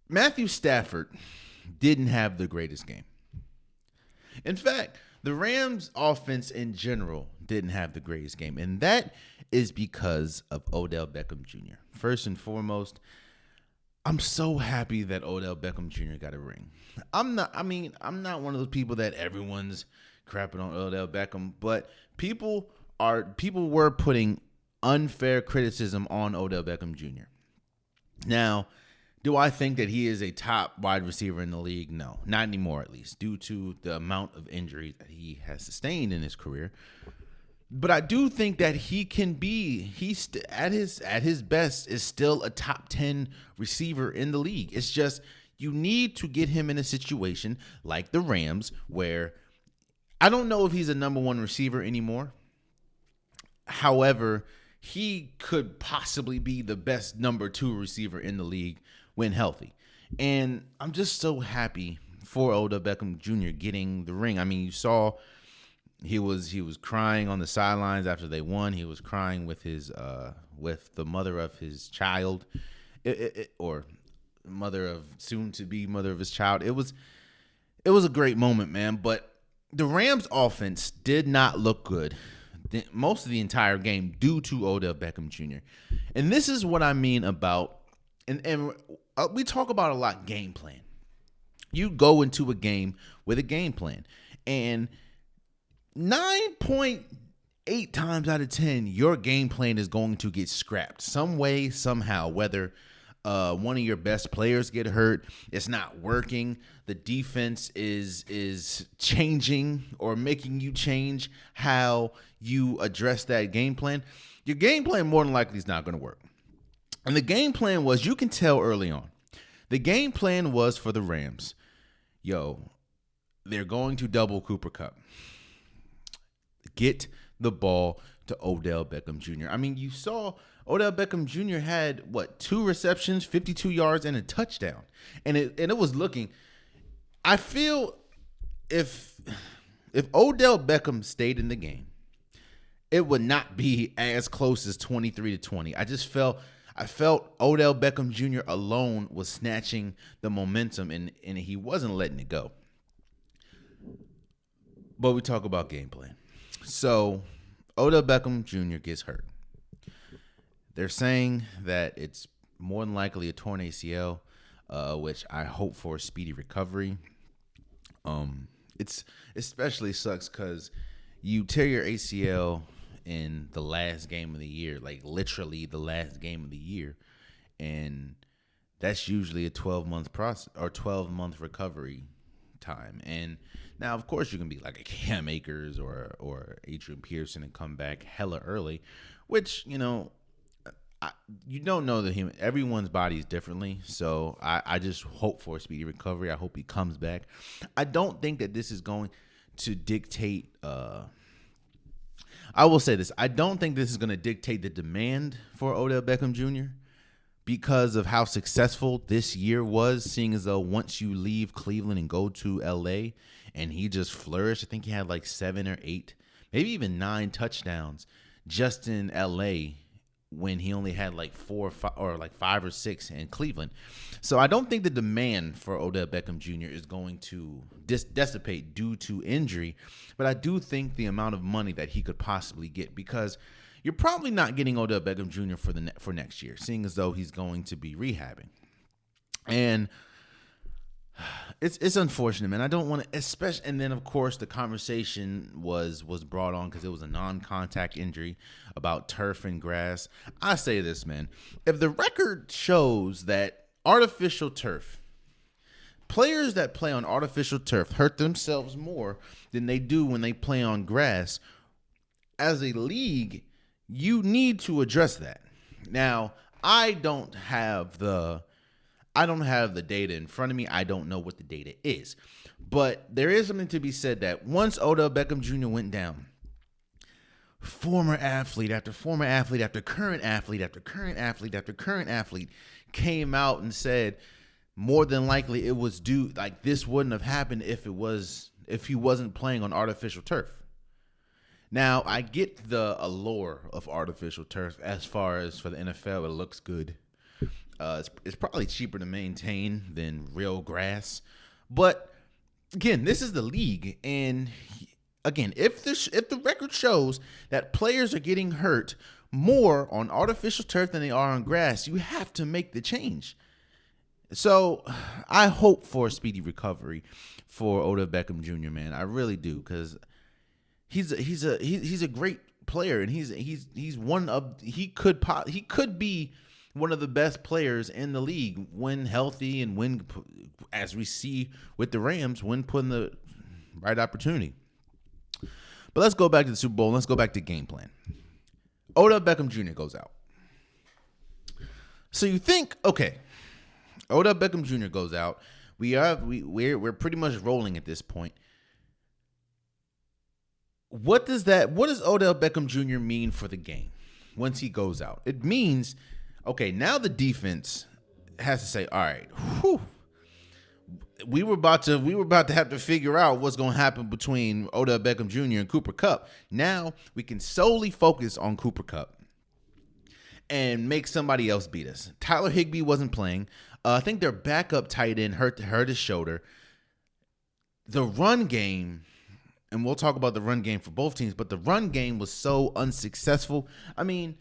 Matthew Stafford didn't have the greatest game. In fact, the Rams offense in general didn't have the greatest game. And that is because of Odell Beckham Jr. First and foremost, I'm so happy that Odell Beckham Jr. got a ring. I'm not one of those people that everyone's crapping on Odell Beckham, but people were putting unfair criticism on Odell Beckham Jr. Now, do I think that he is a top wide receiver in the league? No, not anymore, at least, due to the amount of injuries that he has sustained in his career. But I do think that he can be, at his best, is still a top 10 receiver in the league. It's just you need to get him in a situation like the Rams where I don't know if he's a number one receiver anymore. However, he could possibly be the best number two receiver in the league when healthy. And I'm just so happy for Odell Beckham Jr. getting the ring. I mean, you saw he was crying on the sidelines after they won. He was crying with his with the mother of his child, or soon to be mother of his child. It was a great moment, man. But the Rams offense did not look good most of the entire game due to Odell Beckham Jr. And this is what I mean about, and we talk about a lot, game plan. You go into a game with a game plan, and 9.8 times out of 10, your game plan is going to get scrapped some way, somehow, whether one of your best players get hurt, it's not working, the defense is changing or making you change how you address that game plan. Your game plan more than likely is not going to work. And the game plan was, you can tell early on, the game plan was for the Rams, they're going to double Cooper Kupp. Get the ball to Odell Beckham Jr. I mean, you saw Odell Beckham Jr. had 2 receptions, 52 yards, and a touchdown. And it was looking, I feel if Odell Beckham stayed in the game, it would not be as close as 23-20. I felt Odell Beckham Jr. alone was snatching the momentum, and he wasn't letting it go. But we talk about game plan. So Odell Beckham Jr. gets hurt. They're saying that it's more than likely a torn ACL, which I hope for a speedy recovery. It's especially sucks because you tear your ACL in the last game of the year, like literally the last game of the year, and that's usually a 12-month process or 12-month recovery time. And now, of course, you can be like a Cam Akers or Adrian Peterson and come back hella early, which, you don't know everyone's body is differently. So I just hope for a speedy recovery. I hope he comes back. I don't think that this is going to dictate. I will say this. I don't think this is going to dictate the demand for Odell Beckham Jr. because of how successful this year was, seeing as though once you leave Cleveland and go to LA and he just flourished. I think he had 7 or 8, maybe even 9 touchdowns just in LA when he only had 4 or 5, or 5 or 6 in Cleveland. So I don't think the demand for Odell Beckham Jr. is going to dissipate due to injury, but I do think the amount of money that he could possibly get, because you're probably not getting Odell Beckham Jr. for next year, seeing as though he's going to be rehabbing. And it's unfortunate, man. I don't want to, especially, and then of course the conversation was brought on because it was a non-contact injury about turf and grass. I say this, man. If the record shows that artificial turf, players that play on artificial turf hurt themselves more than they do when they play on grass, as a league, you need to address that. Now, I don't have the data in front of me. I don't know what the data is. But there is something to be said that once Odell Beckham Jr. went down, former athlete after former athlete after current athlete after current athlete after current athlete came out and said more than likely it was due, this wouldn't have happened if he wasn't playing on artificial turf. Now, I get the allure of artificial turf as far as for the NFL, it looks good. It's probably cheaper to maintain than real grass. But again, this is the league, and again, if the record shows that players are getting hurt more on artificial turf than they are on grass, you have to make the change. So I hope for a speedy recovery for Odell Beckham Jr. Man, I really do, because he's a great player, and he could be one of the best players in the league when healthy, and when, as we see with the Rams, when put in the right opportunity. But let's go back to the Super Bowl. Let's go back to game plan. Odell Beckham Jr. goes out. So you think, okay, Odell Beckham Jr. goes out. We're pretty much rolling at this point. What does Odell Beckham Jr. mean for the game once he goes out? It means, okay, now the defense has to say, all right, we were about to have to figure out what's going to happen between Odell Beckham Jr. and Cooper Kupp. Now we can solely focus on Cooper Kupp and make somebody else beat us. Tyler Higbee wasn't playing. I think their backup tight end hurt his shoulder. The run game, and we'll talk about the run game for both teams, but the run game was so unsuccessful. I mean,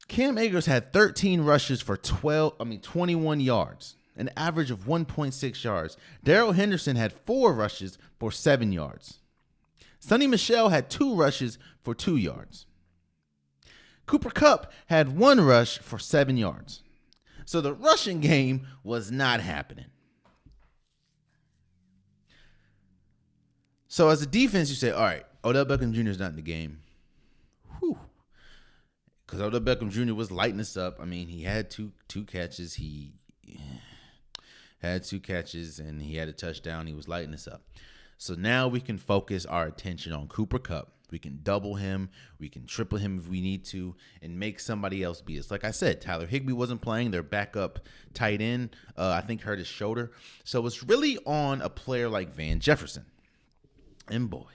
Cam Akers had 13 rushes for 21 yards, an average of 1.6 yards. Darrell Henderson had 4 rushes for 7 yards. Sonny Michel had 2 rushes for 2 yards. Cooper Kupp had 1 rush for 7 yards. So the rushing game was not happening. So as a defense, you say, all right, Odell Beckham Jr. is not in the game. Whew. Because Odell Beckham Jr. was lighting us up. I mean, he had two catches. He had 2 catches, and he had a touchdown. He was lighting us up. So now we can focus our attention on Cooper Kupp. We can double him. We can triple him if we need to, and make somebody else beat us. Like I said, Tyler Higbee wasn't playing. Their backup tight end, I think, hurt his shoulder. So it's really on a player like Van Jefferson. And boy,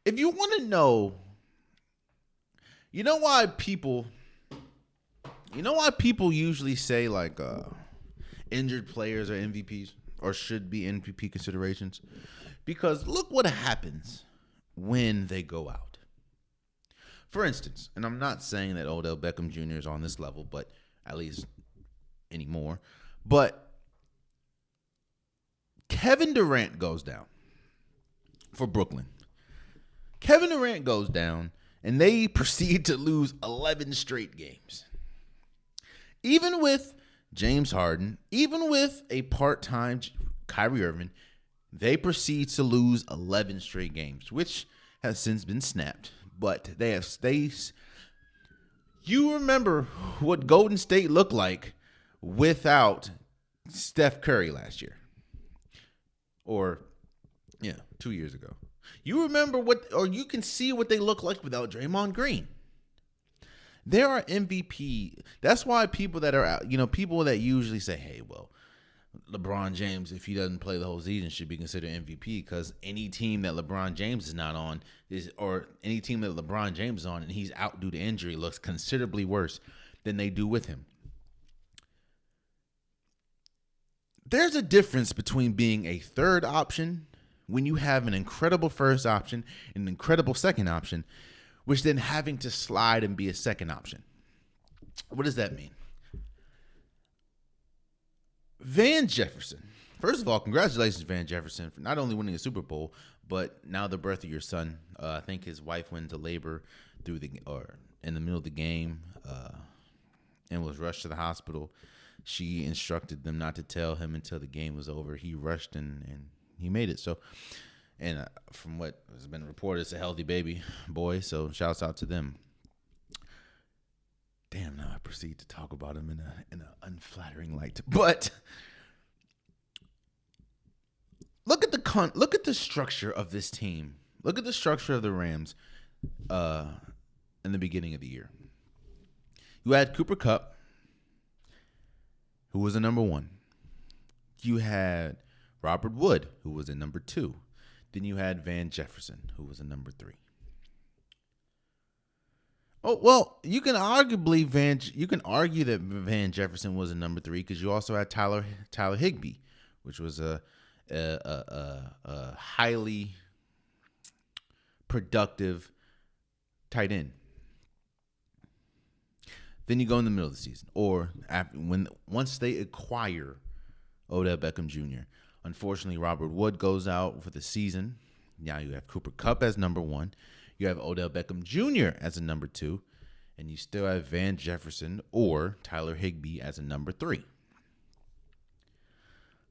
if you want to know, you know why people usually say like injured players are MVPs or should be MVP considerations? Because look what happens when they go out. For instance, and I'm not saying that Odell Beckham Jr. is on this level, but at least anymore. But Kevin Durant goes down for Brooklyn. Kevin Durant goes down, and they proceed to lose 11 straight games. Even with James Harden, even with a part-time Kyrie Irving, they proceed to lose 11 straight games, which has since been snapped. But they have stayed. You remember what Golden State looked like without Steph Curry last year. Or, 2 years ago. You remember you can see what they look like without Draymond Green. There are MVP. That's why people that are out, people that usually say, hey, well, LeBron James, if he doesn't play the whole season, should be considered MVP, because any team that LeBron James is not on or any team that LeBron James is on and he's out due to injury looks considerably worse than they do with him. There's a difference between being a third option when you have an incredible first option and an incredible second option, which then having to slide and be a second option. What does that mean? Van Jefferson. First of all, congratulations, Van Jefferson, for not only winning a Super Bowl, but now the birth of your son. I think his wife went into labor in the middle of the game and was rushed to the hospital. She instructed them not to tell him until the game was over. He rushed and he made it. So, and from what has been reported, it's a healthy baby boy. So shouts out to them. Damn, now I proceed to talk about him in an unflattering light. But look at the structure of this team. Look at the structure of the Rams in the beginning of the year. You had Cooper Kupp, who was a number 1. You had Robert Wood, who was a number 2. Then you had Van Jefferson, who was a number 3. Oh well, you can argue that Van Jefferson was a number three because you also had Tyler Higbee, which was a highly productive tight end. Then you go in the middle of the season, or once they acquire Odell Beckham Jr. Unfortunately, Robert Wood goes out for the season. Now you have Cooper Kupp as number one. You have Odell Beckham Jr. as a number two. And you still have Van Jefferson or Tyler Higbee as a number three.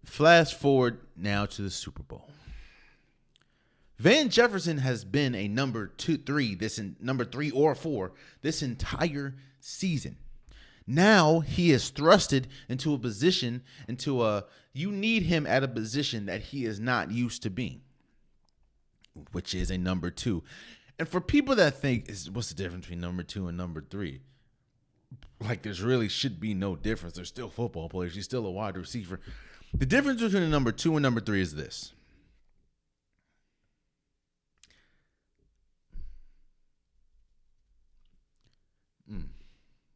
Flash forward now to the Super Bowl. Van Jefferson has been a number number three or four this entire season. Now he is thrusted into a position, you need him at a position that he is not used to being, which is a number two. And for people that think, what's the difference between number two and number three? Like, there's really should be no difference. They're still football players. He's still a wide receiver. The difference between a number two and number three is this.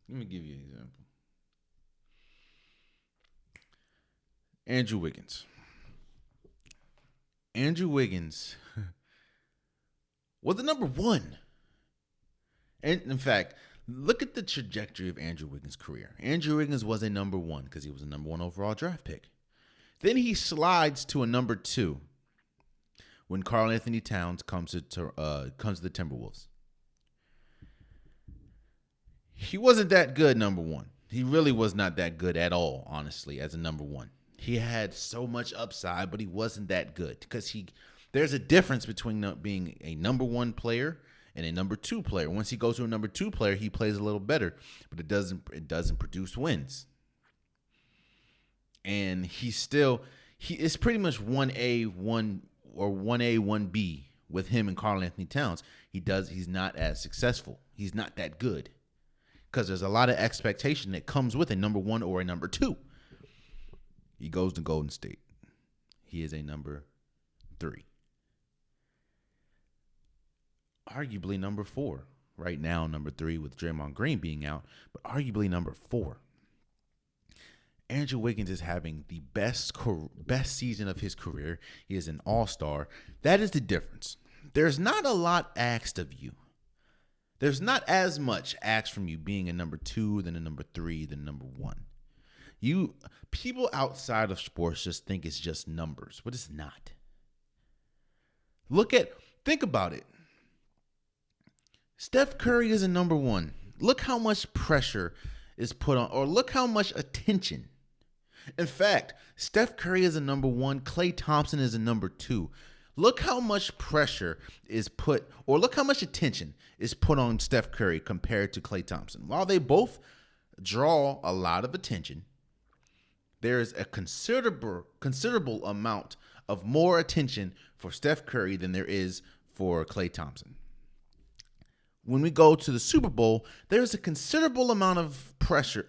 Let me give you an example. Andrew Wiggins. Andrew Wiggins was the number one. And in fact, look at the trajectory of Andrew Wiggins' career. Andrew Wiggins was a number one because he was a number one overall draft pick. Then he slides to a number two when Karl Anthony Towns comes to the Timberwolves. He wasn't that good, number one. He really was not that good at all, honestly, as a number one. He had so much upside, but he wasn't that good because there's a difference between being a number one player and a number two player. Once he goes to a number two player, he plays a little better, but it doesn't produce wins. And it's pretty much 1A, 1B with him and Karl Anthony Towns. He's not as successful. He's not that good because there's a lot of expectation that comes with a number one or a number two. He goes to Golden State. He is a number three. Arguably number four. Right now, number three with Draymond Green being out, but arguably number four. Andrew Wiggins is having the best season of his career. He is an all-star. That is the difference. There's not a lot asked of you. There's not as much asked from you being a number two than a number three than number one. People outside of sports just think it's just numbers, but it's not. Think about it. Steph Curry is a number one. Look how much pressure is put on, or look how much attention. In fact, Steph Curry is a number one. Klay Thompson is a number two. Look how much pressure is put, or look how much attention is put on Steph Curry compared to Klay Thompson. While they both draw a lot of attention, there is a considerable amount of more attention for Steph Curry than there is for Klay Thompson. When we go to the Super Bowl, there's a considerable amount of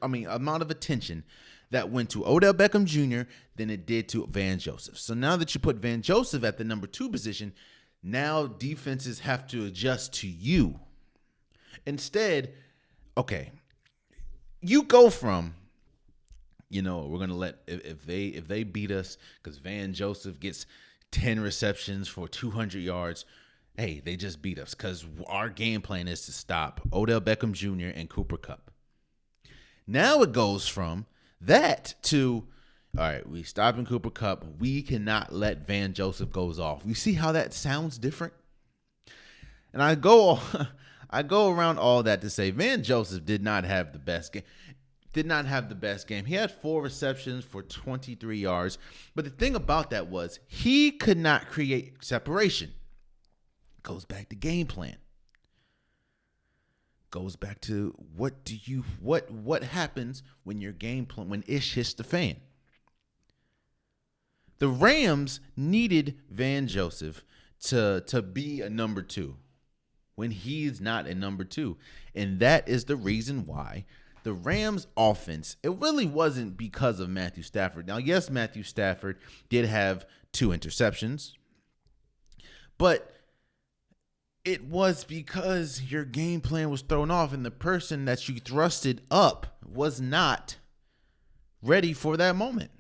amount of attention that went to Odell Beckham Jr. than it did to Van Joseph. So now that you put Van Joseph at the number two position, now defenses have to adjust to you. Instead, okay, you go from, we're going to let, if they beat us because Van Joseph gets 10 receptions for 200 yards, hey, they just beat us because our game plan is to stop Odell Beckham Jr. and Cooper Kupp. Now it goes from that to, all right, we stopping Cooper Kupp. We cannot let Van Joseph goes off. You see how that sounds different? And I go around all that to say Van Joseph did not have the best game. He had 4 receptions for 23 yards. But the thing about that was he could not create separation. Goes back to game plan. Goes back to what happens when your game plan, when ish hits the fan. The Rams needed Van Joseph to be a number two when he's not a number two. And that is the reason why the Rams offense, it really wasn't because of Matthew Stafford. Now, yes, Matthew Stafford did have 2 interceptions, but It was because your game plan was thrown off and the person that you thrusted up was not ready for that moment.